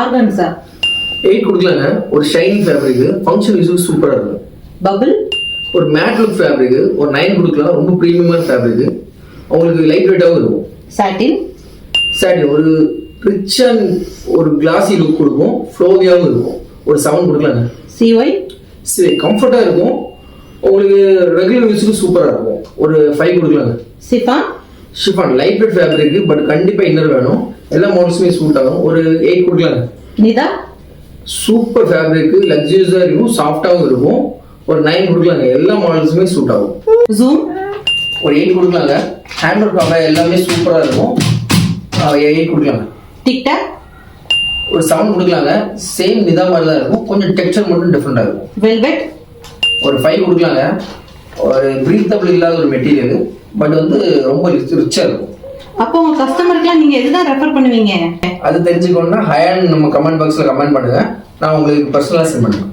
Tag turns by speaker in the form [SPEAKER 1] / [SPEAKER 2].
[SPEAKER 1] Organza
[SPEAKER 2] 8 கொடுக்கலாங்க. ஒரு shining fabric, function use சூப்பரா இருக்கும்.
[SPEAKER 1] பபிள்
[SPEAKER 2] ஒரு மேட் லுக் ஃபேப்ரிக், ஒரு 9 கொடுக்கலாம். ரொம்ப ப்ரீமியமான ஃபேப்ரிக், உங்களுக்கு லைட் வெயிட்டாகவும் இருக்கும்.
[SPEAKER 1] சாட்டின்
[SPEAKER 2] சாட்டின் ஒரு ரிச் அண்ட் ஒரு கிளாசி லுக் கொடுக்கும், ஃப்ளோவியாகவும் இருக்கும். ஒரு 7 கொடுக்கலாங்க.
[SPEAKER 1] சிஒய்
[SPEAKER 2] கம்ஃபர்ட்டாக இருக்கும், உங்களுக்கு ரெகுலர் யூஸுக்கு சூப்பராக இருக்கும். ஒரு 5 கொடுக்கலாங்க.
[SPEAKER 1] Chiffon
[SPEAKER 2] chiffon light weight fabric, but கண்டிப்பாக இன்னர் வேணும். எல்லா மாடல்ஸுமே சூட் ஆகும். ஒரு 8 கொடுக்கலாங்க.
[SPEAKER 1] நிதா
[SPEAKER 2] சூப்பர் ஃபேப்ரிக், லக்ஸூரியஸாக இருக்கும், சாஃப்டாகவும் இருக்கும். ஒரு 9 கொடுக்கலாங்க. எல்லா மாடல்ஸுமே சூட் ஆகும்.
[SPEAKER 1] ஜூம்
[SPEAKER 2] ஒரு 8 கொடுக்கலாங்க. ஹேண்ட் ஒர்க் எல்லாமே சூப்பராக இருக்கும். 8 கொடுக்கலாங்க.
[SPEAKER 1] டிக்டாக்
[SPEAKER 2] ஒரு 7 கொடுக்கலாங்க. சேம் நிதா மாதிரி தான் இருக்கும், கொஞ்சம் டெக்ஸ்சர் மட்டும் டிஃப்ரெண்டாக இருக்கும்.
[SPEAKER 1] வெல்வெட்
[SPEAKER 2] ஒரு 5 கொடுக்கலாங்க. ஒரு பிரீத்தபிள் இல்லாத ஒரு மெட்டீரியல், பட் வந்து ரொம்ப ரிச்சாக இருக்கும்.
[SPEAKER 1] அப்போ உங்க கஸ்டமருக்குலாம் நீங்க எதுதான் ரெஃபர் பண்ணுவீங்க?
[SPEAKER 2] அது தெரிஞ்சுக்கணும்னா ஹேண்ட் நம்ம கமெண்ட் பாக்ஸில் கமெண்ட் பண்ணுங்க, நான் உங்களுக்கு பர்சனலாக சென்ட் பண்ணுவேன்.